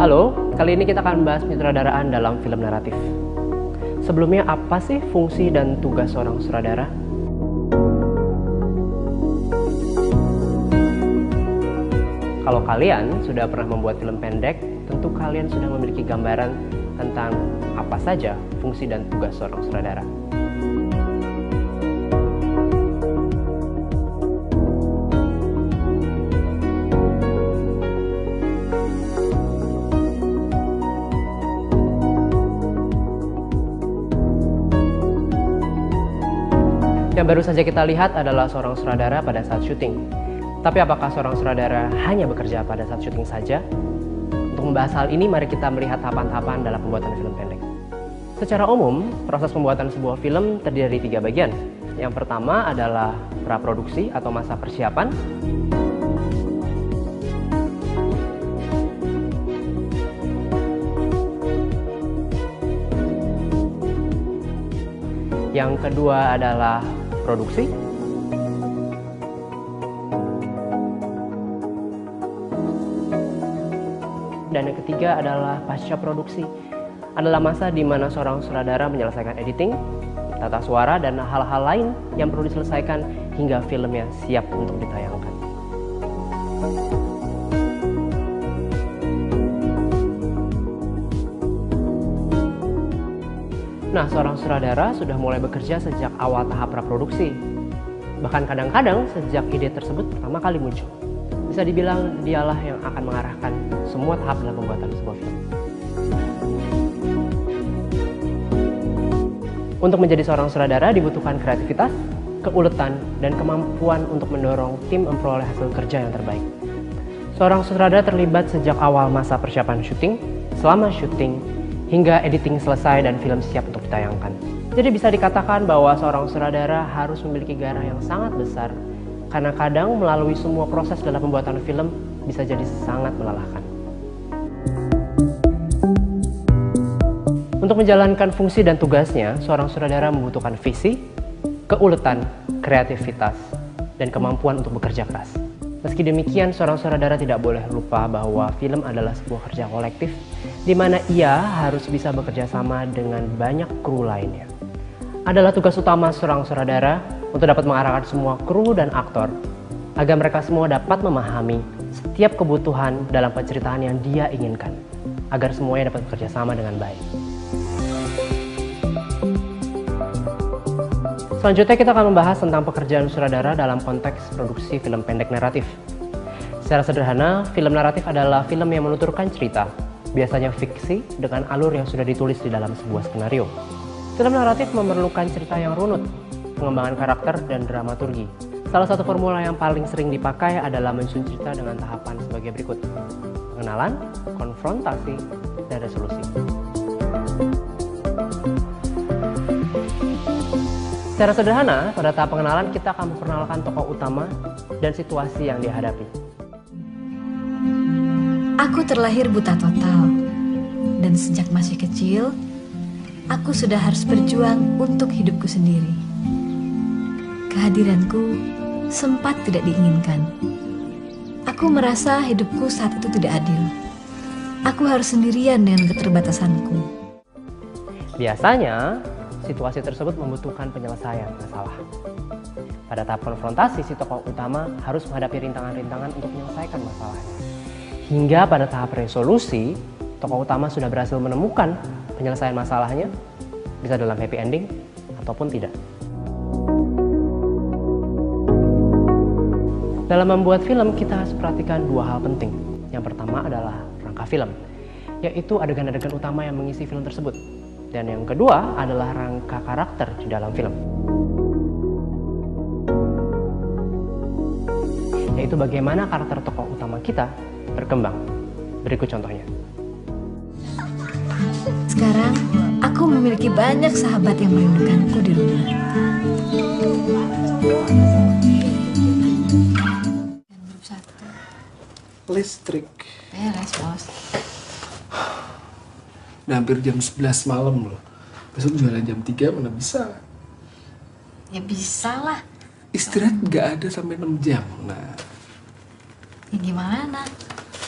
Halo, kali ini kita akan membahas penyutradaraan dalam film naratif. Sebelumnya, apa sih fungsi dan tugas seorang sutradara? Kalau kalian sudah pernah membuat film pendek, tentu kalian sudah memiliki gambaran tentang apa saja fungsi dan tugas seorang sutradara. Yang baru saja kita lihat adalah seorang sutradara pada saat syuting. Tapi apakah seorang sutradara hanya bekerja pada saat syuting saja? Untuk membahas hal ini, mari kita melihat tahapan-tahapan dalam pembuatan film pendek. Secara umum, proses pembuatan sebuah film terdiri dari 3 bagian. Yang pertama adalah praproduksi atau masa persiapan. Yang kedua adalah produksi. Dan yang ketiga adalah pasca produksi. Adalah masa di mana seorang sutradara menyelesaikan editing, tata suara, dan hal-hal lain yang perlu diselesaikan hingga filmnya siap untuk ditayangkan. Nah, seorang sutradara sudah mulai bekerja sejak awal tahap praproduksi. Bahkan kadang-kadang sejak ide tersebut pertama kali muncul. Bisa dibilang dialah yang akan mengarahkan semua tahap dalam pembuatan sebuah film. Untuk menjadi seorang sutradara dibutuhkan kreativitas, keuletan, dan kemampuan untuk mendorong tim memperoleh hasil kerja yang terbaik. Seorang sutradara terlibat sejak awal masa persiapan syuting, selama syuting, hingga editing selesai dan film siap untuk ditayangkan. Jadi bisa dikatakan bahwa seorang sutradara harus memiliki gairah yang sangat besar, karena kadang melalui semua proses dalam pembuatan film bisa jadi sangat melelahkan. Untuk menjalankan fungsi dan tugasnya, seorang sutradara membutuhkan visi, keuletan, kreativitas, dan kemampuan untuk bekerja keras. Meski demikian, seorang sutradara tidak boleh lupa bahwa film adalah sebuah kerja kolektif di mana ia harus bisa bekerja sama dengan banyak kru lainnya. Adalah tugas utama seorang sutradara untuk dapat mengarahkan semua kru dan aktor agar mereka semua dapat memahami setiap kebutuhan dalam penceritaan yang dia inginkan, agar semuanya dapat bekerja sama dengan baik. Selanjutnya kita akan membahas tentang pekerjaan sutradara dalam konteks produksi film pendek naratif. Secara sederhana, film naratif adalah film yang menuturkan cerita, biasanya fiksi dengan alur yang sudah ditulis di dalam sebuah skenario. Film naratif memerlukan cerita yang runut, pengembangan karakter, dan dramaturgi. Salah satu formula yang paling sering dipakai adalah menyusun cerita dengan tahapan sebagai berikut: pengenalan, konfrontasi, dan resolusi. Secara sederhana, pada tahap pengenalan kita akan memperkenalkan tokoh utama dan situasi yang dihadapi. Aku terlahir buta total, dan sejak masih kecil, aku sudah harus berjuang untuk hidupku sendiri. Kehadiranku sempat tidak diinginkan. Aku merasa hidupku saat itu tidak adil. Aku harus sendirian dengan keterbatasanku. Biasanya, situasi tersebut membutuhkan penyelesaian masalah. Pada tahap konfrontasi, si tokoh utama harus menghadapi rintangan-rintangan untuk menyelesaikan masalahnya. Hingga pada tahap resolusi, tokoh utama sudah berhasil menemukan penyelesaian masalahnya, bisa dalam happy ending ataupun tidak. Dalam membuat film, kita harus perhatikan 2 hal penting. Yang pertama adalah rangka film, yaitu adegan-adegan utama yang mengisi film tersebut. Dan yang kedua adalah rangka karakter di dalam film, yaitu bagaimana karakter tokoh utama kita berkembang. Berikut contohnya. Sekarang, aku memiliki banyak sahabat yang merindukanku di rumah. Listrik. Beres, bos. Udah hampir jam 11 malam loh. Besok jualan jam 3 mana bisa. Ya bisa lah. Istirahat nggak ada sampai 6 jam. Nah, Ya gimana?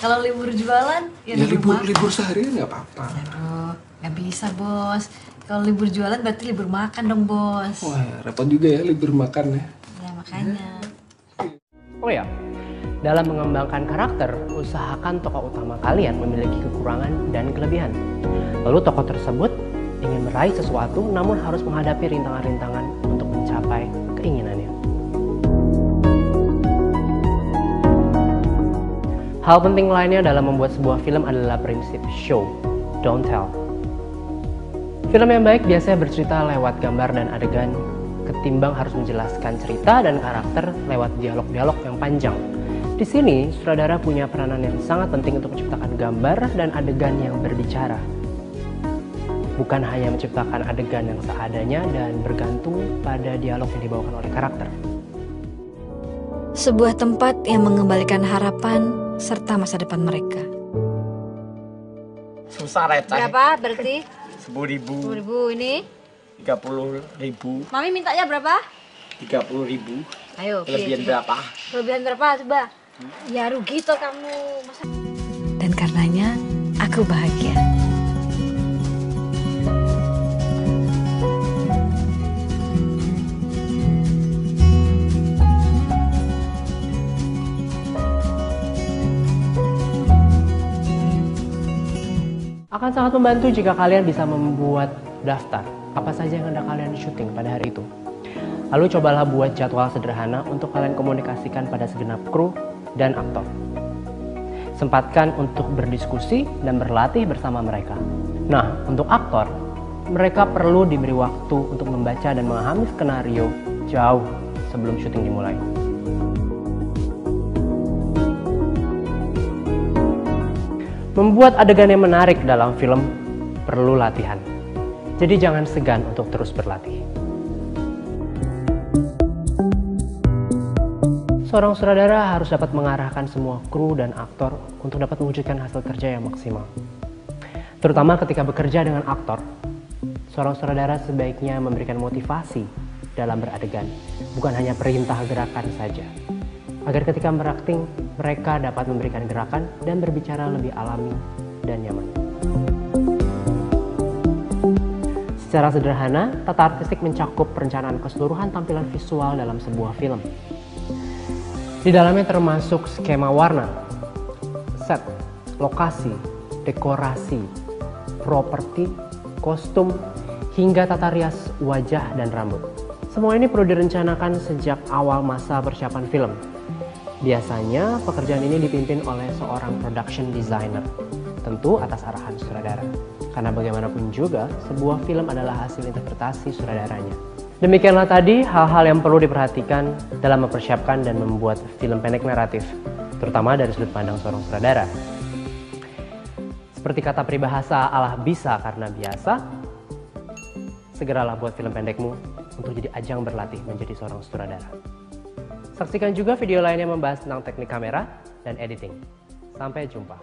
Kalau libur jualan, Ya libur seharian nggak apa-apa. Aduh, nggak bisa bos. Kalau libur jualan berarti libur makan dong bos. Wah, repot juga ya libur makan ya. Ya makanya. Oh ya, dalam mengembangkan karakter, usahakan tokoh utama kalian memiliki kekurangan dan kelebihan. Lalu tokoh tersebut ingin meraih sesuatu namun harus menghadapi rintangan-rintangan untuk mencapai keinginannya. Hal penting lainnya dalam membuat sebuah film adalah prinsip show, don't tell. Film yang baik biasanya bercerita lewat gambar dan adegan, ketimbang harus menjelaskan cerita dan karakter lewat dialog-dialog yang panjang. Di sini, sutradara punya peranan yang sangat penting untuk menciptakan gambar dan adegan yang berbicara. Bukan hanya menciptakan adegan yang seadanya dan bergantung pada dialog yang dibawakan oleh karakter. Sebuah tempat yang mengembalikan harapan serta masa depan mereka. Susah receh. Berapa berarti? 10.000, 10.000 ini. 30.000, Mami mintanya berapa? 30.000. Ayo. Kelebihan coba. berapa? Kelebihan berapa? Coba. Ya rugi toh kamu. Dan karenanya aku bahagia. Akan sangat membantu jika kalian bisa membuat daftar apa saja yang hendak kalian syuting pada hari itu. Lalu cobalah buat jadwal sederhana untuk kalian komunikasikan pada segenap kru dan aktor. Sempatkan untuk berdiskusi dan berlatih bersama mereka. Nah, untuk aktor, mereka perlu diberi waktu untuk membaca dan memahami skenario jauh sebelum syuting dimulai. Membuat adegan yang menarik dalam film perlu latihan. Jadi jangan segan untuk terus berlatih. Seorang sutradara harus dapat mengarahkan semua kru dan aktor untuk dapat mewujudkan hasil kerja yang maksimal. Terutama ketika bekerja dengan aktor, seorang sutradara sebaiknya memberikan motivasi dalam beradegan, bukan hanya perintah gerakan saja. Agar ketika berakting, mereka dapat memberikan gerakan dan berbicara lebih alami dan nyaman. Secara sederhana, tata artistik mencakup perencanaan keseluruhan tampilan visual dalam sebuah film. Di dalamnya termasuk skema warna, set, lokasi, dekorasi, properti, kostum, hingga tata rias wajah dan rambut. Semua ini perlu direncanakan sejak awal masa persiapan film. Biasanya pekerjaan ini dipimpin oleh seorang production designer, tentu atas arahan sutradara. Karena bagaimanapun juga, sebuah film adalah hasil interpretasi sutradaranya. Demikianlah tadi hal-hal yang perlu diperhatikan dalam mempersiapkan dan membuat film pendek naratif, terutama dari sudut pandang seorang sutradara. Seperti kata peribahasa Allah bisa karena biasa, segeralah buat film pendekmu untuk jadi ajang berlatih menjadi seorang sutradara. Saksikan juga video lainnya membahas tentang teknik kamera dan editing. Sampai jumpa.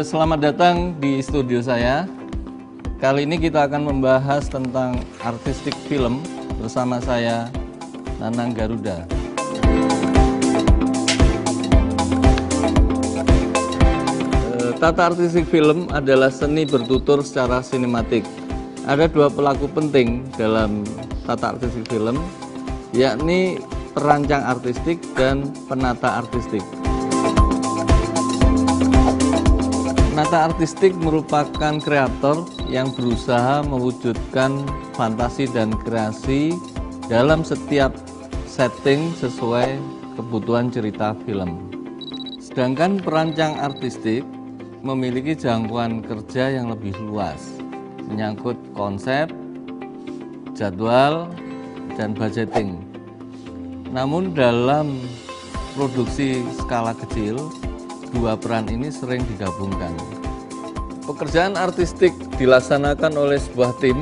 Selamat datang di studio saya. Kali ini kita akan membahas tentang artistik film bersama saya, Nanang Garuda. Tata artistik film adalah seni bertutur secara sinematik. Ada dua pelaku penting dalam tata artistik film, yakni perancang artistik dan penata artistik. Penata artistik merupakan kreator yang berusaha mewujudkan fantasi dan kreasi dalam setiap setting sesuai kebutuhan cerita film. Sedangkan perancang artistik memiliki jangkauan kerja yang lebih luas, menyangkut konsep, jadwal, dan budgeting. Namun dalam produksi skala kecil, dua peran ini sering digabungkan. Pekerjaan artistik dilaksanakan oleh sebuah tim,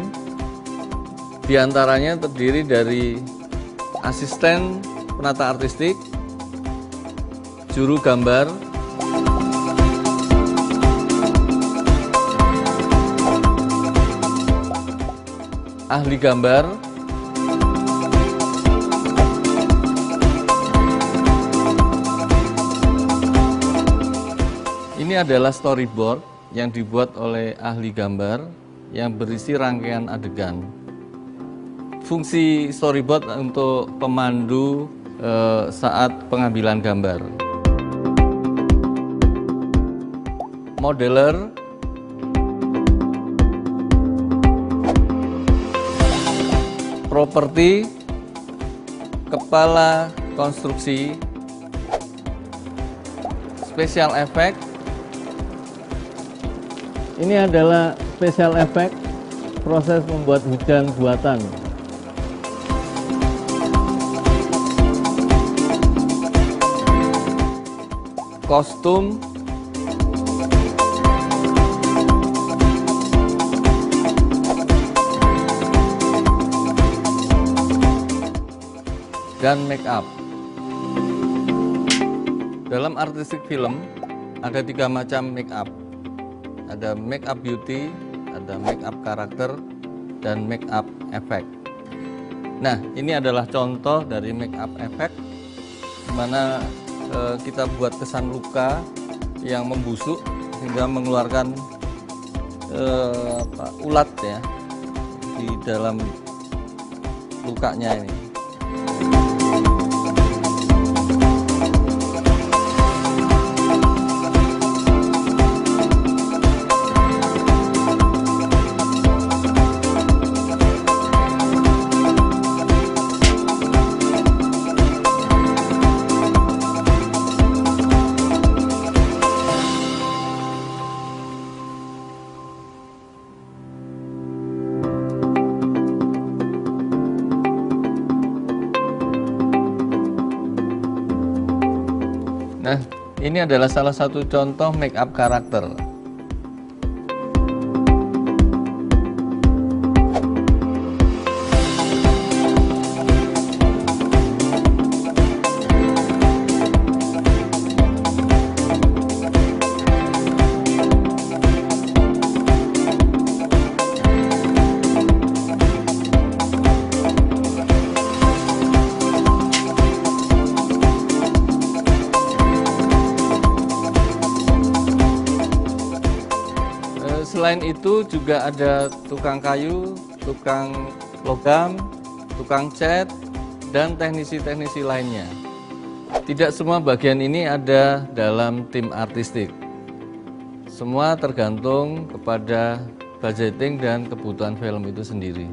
diantaranya terdiri dari asisten penata artistik, juru gambar, ahli gambar, ini adalah storyboard yang dibuat oleh ahli gambar yang berisi rangkaian adegan. Fungsi storyboard untuk pemandu saat pengambilan gambar. Modeler, properti, kepala konstruksi, special effect. Ini adalah special effect proses membuat hujan buatan. Kostum, dan make up. Dalam artistik film ada 3 macam make up. Ada make up beauty, ada make up karakter, dan make up effect. Nah, ini adalah contoh dari make up effect, di mana kita buat kesan luka yang membusuk hingga mengeluarkan ulat ya di dalam lukanya ini. Nah, ini adalah salah satu contoh make up karakter. Selain itu juga ada tukang kayu, tukang logam, tukang cat, dan teknisi-teknisi lainnya. Tidak semua bagian ini ada dalam tim artistik. Semua tergantung kepada budgeting dan kebutuhan film itu sendiri.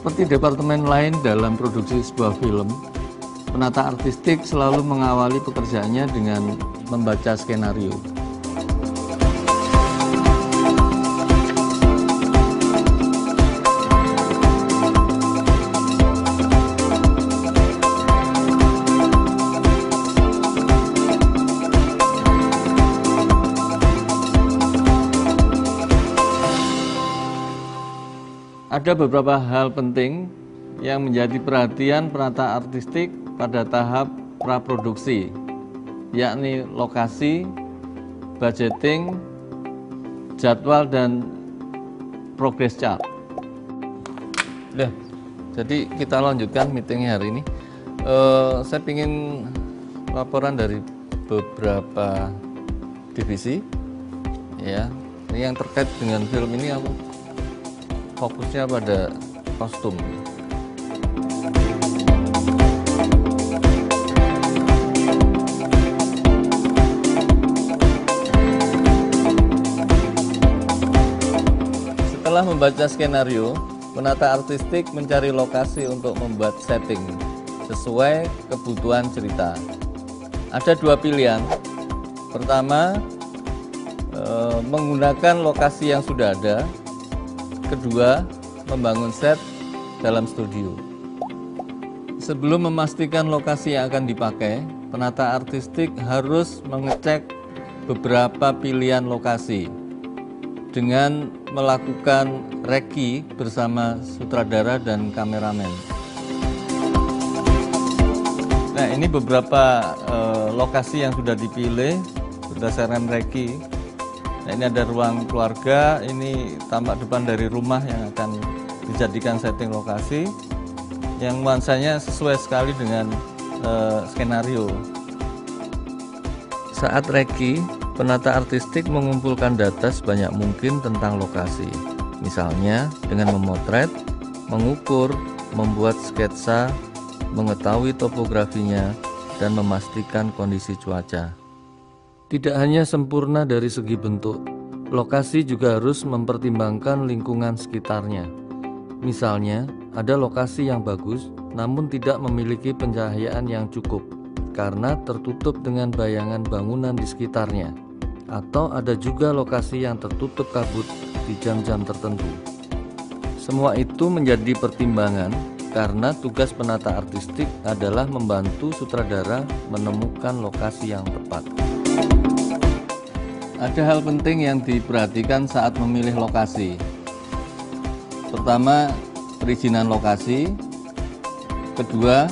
Seperti departemen lain dalam produksi sebuah film, penata artistik selalu mengawali pekerjaannya dengan membaca skenario. Ada beberapa hal penting yang menjadi perhatian penata artistik pada tahap praproduksi, yakni lokasi, budgeting, jadwal, dan progress chart. Nah, jadi kita lanjutkan meetingnya hari ini. Saya ingin laporan dari beberapa divisi, ya. Ini yang terkait dengan film ini aku fokusnya pada kostum. Setelah membaca skenario, penata artistik mencari lokasi untuk membuat setting sesuai kebutuhan cerita. Ada dua pilihan. Pertama, menggunakan lokasi yang sudah ada. Kedua, membangun set dalam studio. Sebelum memastikan lokasi yang akan dipakai, penata artistik harus mengecek beberapa pilihan lokasi dengan melakukan reki bersama sutradara dan kameramen. Nah, ini beberapa lokasi yang sudah dipilih berdasarkan reki. Nah, ini ada ruang keluarga, ini tampak depan dari rumah yang akan dijadikan setting lokasi, yang nuansanya sesuai sekali dengan skenario. Saat reki, penata artistik mengumpulkan data sebanyak mungkin tentang lokasi, misalnya dengan memotret, mengukur, membuat sketsa, mengetahui topografinya, dan memastikan kondisi cuaca. Tidak hanya sempurna dari segi bentuk, lokasi juga harus mempertimbangkan lingkungan sekitarnya. Misalnya, ada lokasi yang bagus namun tidak memiliki pencahayaan yang cukup karena tertutup dengan bayangan bangunan di sekitarnya. Atau ada juga lokasi yang tertutup kabut di jam-jam tertentu. Semua itu menjadi pertimbangan karena tugas penata artistik adalah membantu sutradara menemukan lokasi yang tepat. Ada hal penting yang diperhatikan saat memilih lokasi. Pertama, perizinan lokasi. Kedua,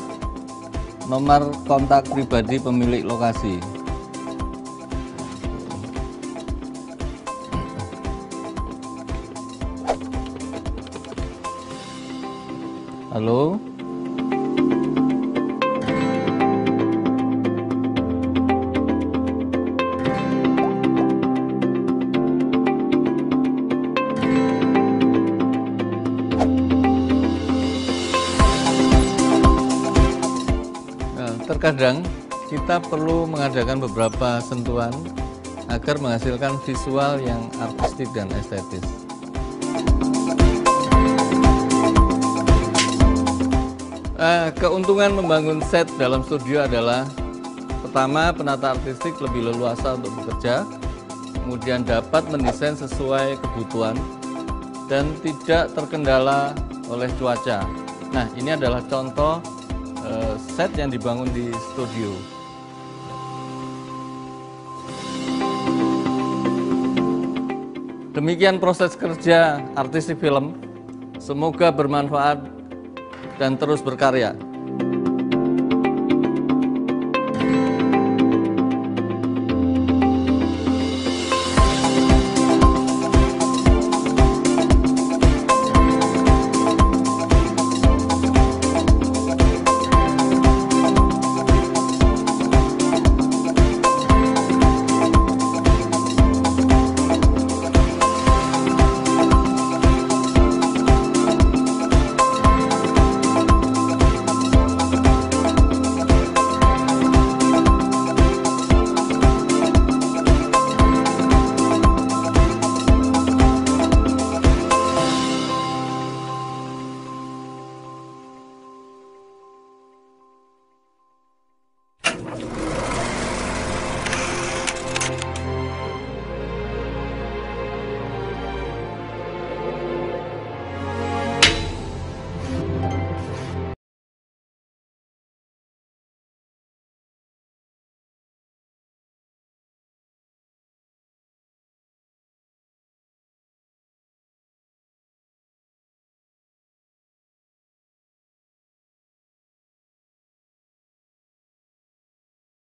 nomor kontak pribadi pemilik lokasi. Halo? Terkadang kita perlu mengadakan beberapa sentuhan agar menghasilkan visual yang artistik dan estetis. Keuntungan membangun set dalam studio adalah: pertama, penata artistik lebih leluasa untuk bekerja, kemudian dapat mendesain sesuai kebutuhan dan tidak terkendala oleh cuaca. Nah, ini adalah contoh set yang dibangun di studio. Demikian proses kerja artistik film. Semoga bermanfaat dan terus berkarya.